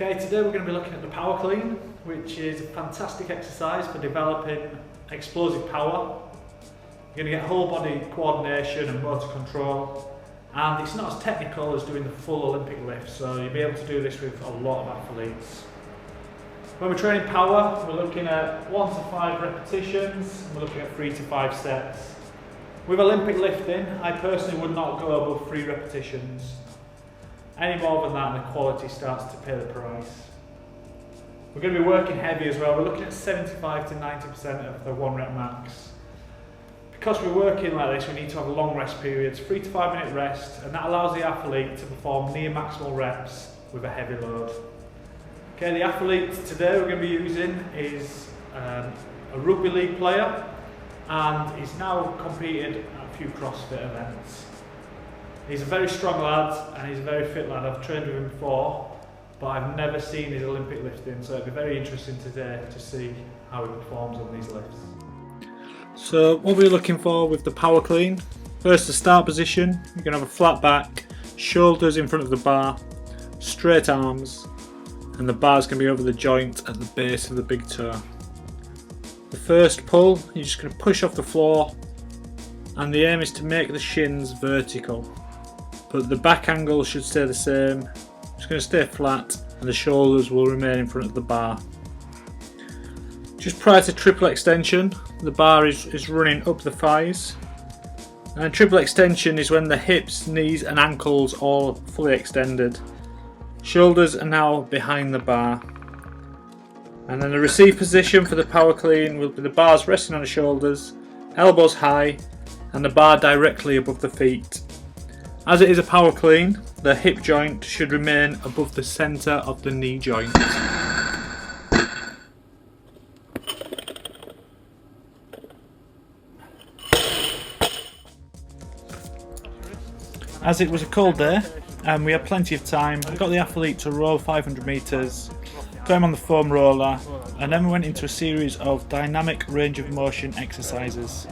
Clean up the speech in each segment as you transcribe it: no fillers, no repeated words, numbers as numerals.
Okay, today we're going to be looking at the Power Clean, which is a fantastic exercise for developing explosive power. You're going to get whole body coordination and motor control, and it's not as technical as doing the full Olympic lift, so you'll be able to do this with a lot of athletes. When we're training power, we're looking at 1 to 5 repetitions, and we're looking at 3 to 5 sets. With Olympic lifting, I personally would not go above 3 repetitions. Any more than that and the quality starts to pay the price. We're going to be working heavy as well. We're looking at 75 to 90% of the 1 rep max. Because we're working like this, we need to have long rest periods, 3 to 5 minute rest, and that allows the athlete to perform near maximal reps with a heavy load. Okay, the athlete today we're going to be using is a rugby league player, and he's now competed at a few CrossFit events. He's a very strong lad and he's a very fit lad. I've trained with him before, but I've never seen his Olympic lifting, so it'll be very interesting today to see how he performs on these lifts. So what we're looking for with the Power Clean, first the start position, you're going to have a flat back, shoulders in front of the bar, straight arms, and the bar's going to be over the joint at the base of the big toe. The first pull, you're just going to push off the floor, and the aim is to make the shins vertical. But the back angle should stay the same. It's going to stay flat and the shoulders will remain in front of the bar. Just prior to triple extension, the bar is running up the thighs. And triple extension is when the hips, knees and ankles all fully extended. Shoulders are now behind the bar. And then the receive position for the Power Clean will be the bars resting on the shoulders, elbows high, and the bar directly above the feet. As it is a Power Clean, the hip joint should remain above the centre of the knee joint. As it was a cold day and we had plenty of time, I got the athlete to row 500 metres, got him on the foam roller, and then we went into a series of dynamic range of motion exercises.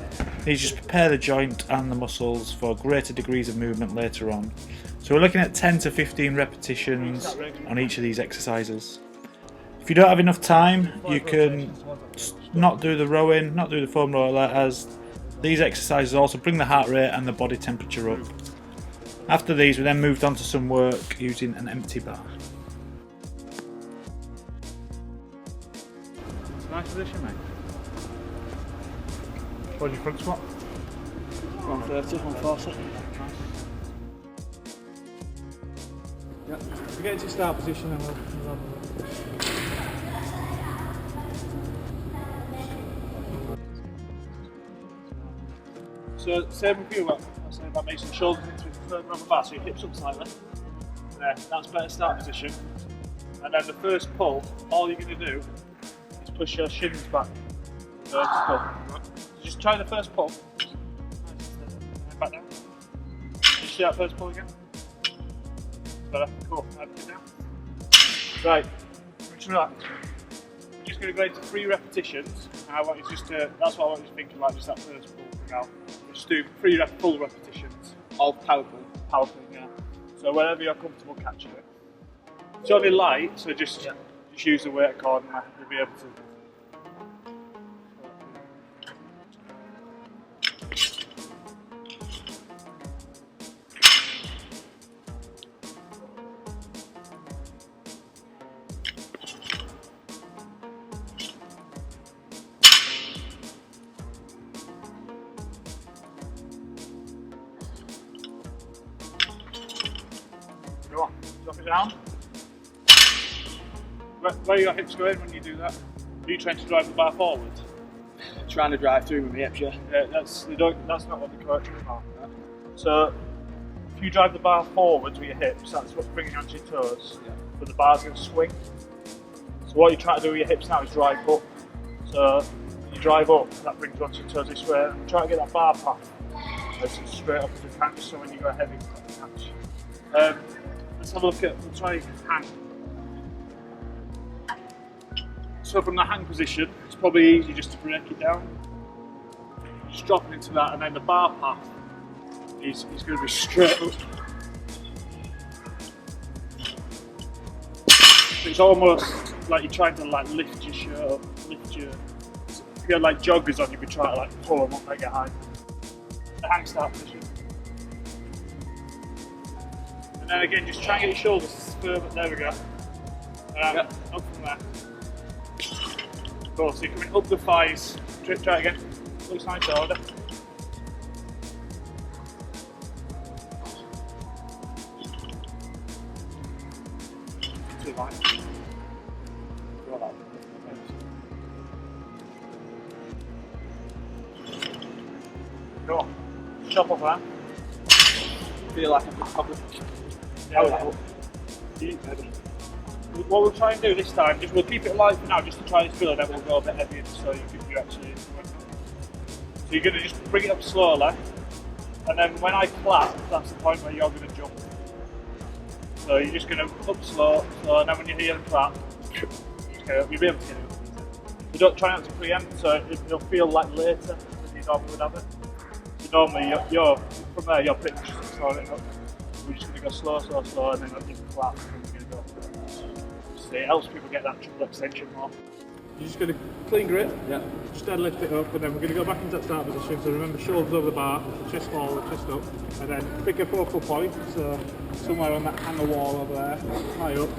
These just prepare the joint and the muscles for greater degrees of movement later on. So we're looking at 10 to 15 repetitions on each of these exercises. If you don't have enough time, you can not do the rowing, not do the foam roller, as these exercises also bring the heart rate and the body temperature up. After these, we then moved on to some work using an empty bar. Nice position, mate. What's your front squat? 130, 140. Yeah. If we get into start position, then we'll have a look. So, same with you, what I was saying about making the shoulders into the further on the bar, so your hips up slightly. There, that's better start position. And then the first pull, all you're going to do is push your shins back. Vertical. Just try the first pull. Back down. You see that first pull again? Better. Cool. Have it down. Right. Which relax. I'm just going to go into 3 repetitions. And I want you just to. That's what I want you to think about. Just that first pull for now. Just do 3 full repetitions of Power Clean. Power Clean, yeah. So whenever you're comfortable catching it. It's only light, so just use the weight accordingly. You'll be able to. Go on, drop it down. Where are your hips going when you do that? Are you trying to drive the bar forward? Trying to drive through with my hips, yeah. Yeah, that's not what the coach is about. So, if you drive the bar forwards with your hips, that's what's bringing you onto your toes. Yeah. But the bar's going to swing. So what you're trying to do with your hips now is drive up. So, when you drive up, that brings you onto your toes this way. And try to get that bar path as straight up as you can, just so when you go heavy, you can catch. Let's have a look at, we'll try hang. So from the hang position, it's probably easy just to break it down. Just dropping into that, and then the bar path is going to be straight up. So it's it's almost like you're trying to like lift your shirt up, lift your. If you had like joggers on, you'd be trying to like pull them up, make it high. The hang start position. And then again, just try and get your shoulders further. There we go. Up from there. Cool. So you're coming up the thighs. Try it again. Looks nice shoulder. Too light. Cool. Chop off that. Feel like I could probably. What we'll try and do this time is we'll keep it light for now, just to try this build, then we'll go a bit heavier, just so you actually. So you're going to just bring it up slowly, and then when I clap, that's the point where you're going to jump. So you're just going to up slow, and then when you hear the clap, you'll be able to get it. You don't try not to preempt, so it'll feel like later than you normally would have it. So normally you're from there, you're pretty much slowing it up. We're just going to go slow, and then you clap, and we're going to go. So it helps people get that triple extension more. You're just going to clean grip, just deadlift it up, and then we're going to go back into that start position. So remember, shoulders over the bar, chest forward, chest up, and then pick a focal point, so somewhere on that hanger wall over there, high up,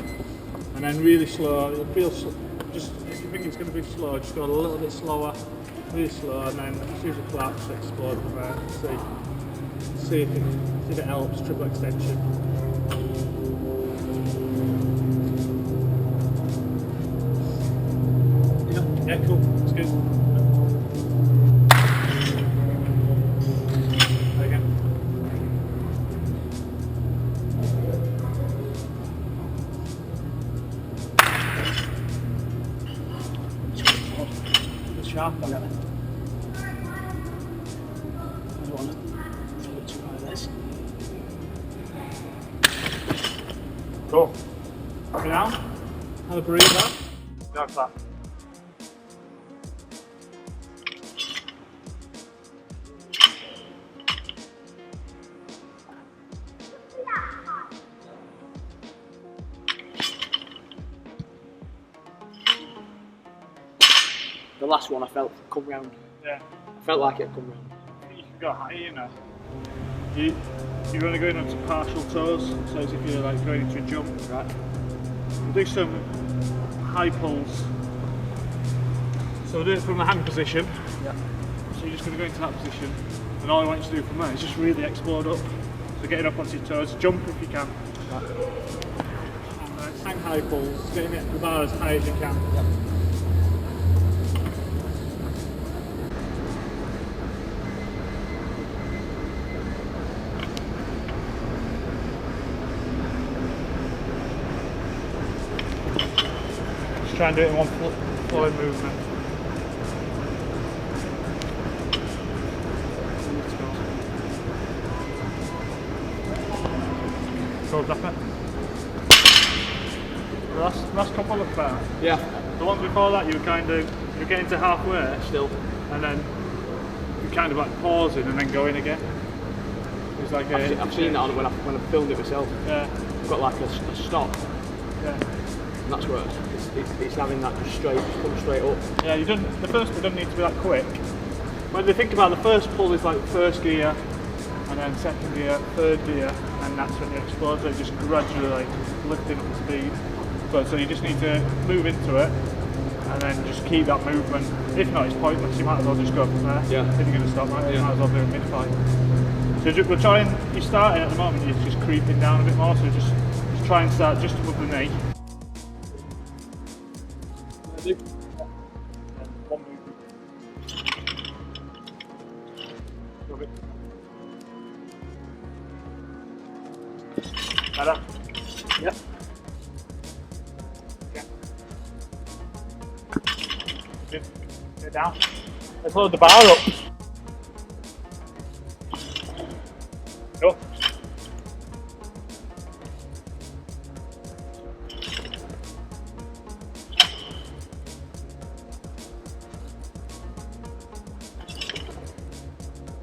and then really slow. You'll feel, just if you think it's going to be slow, just go a little bit slower, really slow, and then just use a clap, just explode from there. See if it helps, triple extension. Yeah, cool. That's good. Again. It's sharp, I got it. I don't want it. Too high, this. Cool. Up and down. Have a breather. Go clap. The last one I felt come round. Yeah. I felt like it had come round. You can go higher, you know. You're only going onto partial toes, so as if you're like going into a jump. Right. We'll do some high pulls. So we'll do it from the hand position. Yeah. So you're just going to go into that position, and all I want you to do from there is just really explode up. So getting up onto your toes, jump if you can. Right. And hang high pulls, getting it the bar as high as you can. Yep. Try and do it in one flowing movement. Go drop it. The last couple look better. Yeah. The ones before that you were getting to halfway Still. and then you're kind of like pausing and then going again. It's like I've seen that on when I filmed it myself. Yeah. I've got like a stop. Yeah. And that's where it's having that just come straight up. Yeah, the first one doesn't need to be that quick. When they think about the first pull is like first gear, and then second gear, third gear, and that's when you explode. So just gradually like lifting up the speed. So you just need to move into it, and then just keep that movement. If not, it's pointless. You might as well just go from there. Yeah. If you're going to stop, right? You might as well do a mid-fight. So we're trying. You're starting at the moment. You're just creeping down a bit more. So just try and start just above the knee. One movement. Love it. Better? Yep. Okay. Good. Get it down. Let's load the bar up. Go.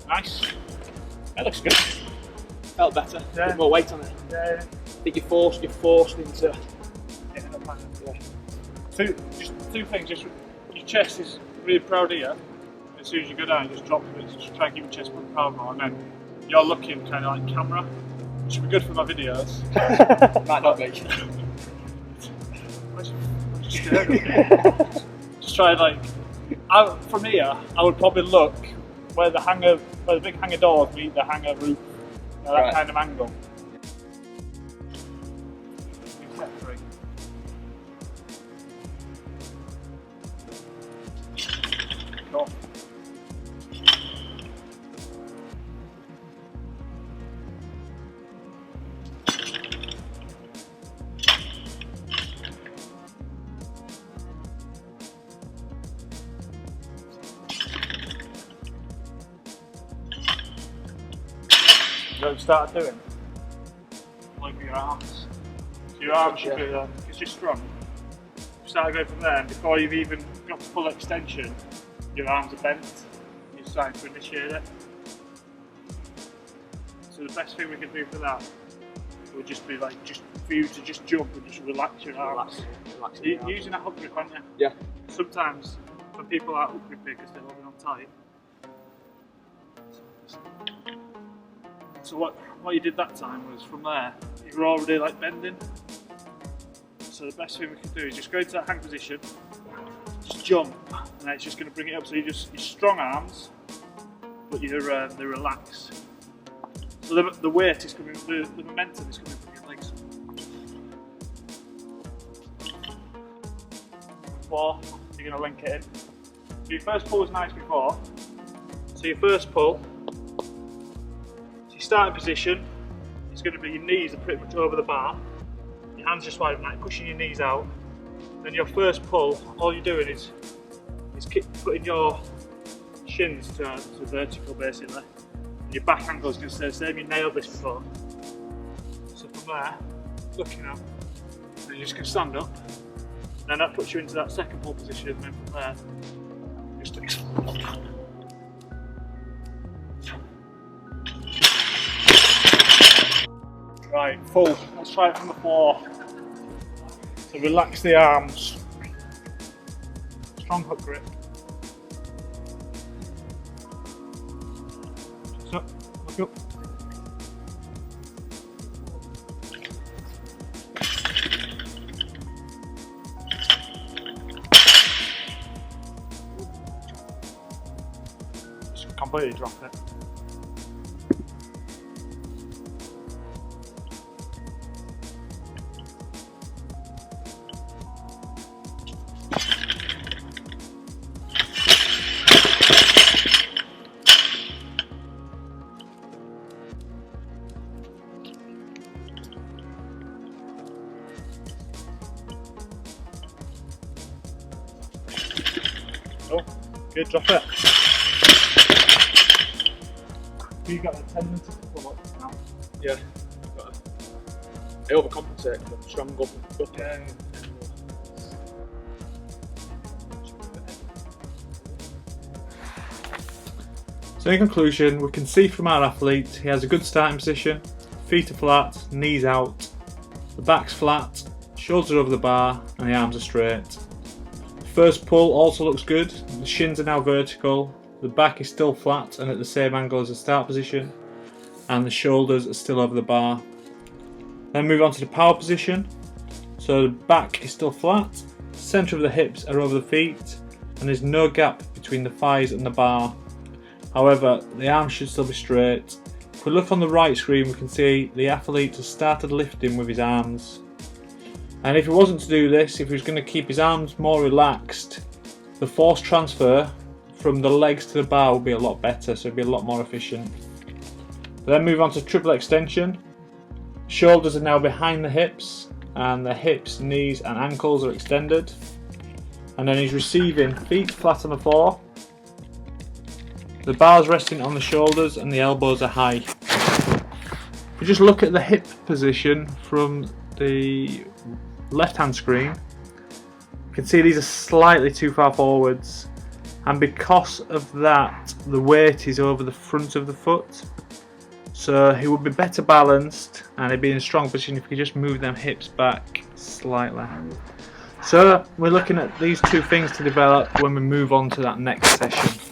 Nice. That looks good. Felt better. Yeah. Put more weight on it. Yeah. I think you're forced into. Getting up on it. Yeah. just two things. Just your chest is really proud here. As soon as you go down, you just drop it. Just try and keep your chest proud more, and then you're looking kind of like camera, which would be good for my videos. Might not be. Just try like, from here, I would probably look where the big hangar doors meet the hangar roof, that kind of angle. Step 3. Cool. You know what you started doing? Like your arms. So your arms should be, it's just strong. You start going from there, and before you've even got to full extension, your arms are bent. You're starting to initiate it. So the best thing we can do for that would just be like, just for you to just jump and just relax your arms. You're using a hook grip, aren't you? Yeah. Sometimes when people are hook gripping because they're holding on tight. So what you did that time was, from there, you were already like bending. So the best thing we can do is just go into that hang position, just jump, and then it's just going to bring it up. So your strong arms, but they're relaxed. So the weight is coming, the momentum is coming from your legs. 4, you're going to link it in. So your first pull was nice before. So your first pull, starting position, it's going to be your knees are pretty much over the bar, your hands just wide, like pushing your knees out. Then your first pull, all you're doing is putting your shins to vertical basically, and your back angle is going to stay the same. You nailed this before. So from there, looking up, then you're just going to stand up, and then that puts you into that second pull position, and then from there, just right, full. Let's try it from the floor. So relax the arms. Strong hook grip. Just up, look up. Just completely drop it. Oh, good, drop it. You got a tendency to pull up now. Yeah. I overcompensate because I'm strong up. Yeah. So in conclusion, we can see from our athlete, he has a good starting position, feet are flat, knees out, the back's flat, shoulders are over the bar, and the arms are straight. First pull also looks good, the shins are now vertical, the back is still flat and at the same angle as the start position, and the shoulders are still over the bar. Then move on to the power position. So the back is still flat, centre of the hips are over the feet, and there's no gap between the thighs and the bar. However, the arms should still be straight. If we look on the right screen, we can see the athlete has started lifting with his arms. And if he wasn't to do this, if he was going to keep his arms more relaxed, the force transfer from the legs to the bar would be a lot better, so it'd be a lot more efficient. Then move on to triple extension. Shoulders are now behind the hips, and the hips, knees and ankles are extended. And then he's receiving feet flat on the floor. The bar's resting on the shoulders and the elbows are high. If you just look at the hip position from the left hand screen, you can see these are slightly too far forwards, and because of that the weight is over the front of the foot, so he would be better balanced and he'd be in a strong position if he could just move them hips back slightly. So we're looking at these two things to develop when we move on to that next session.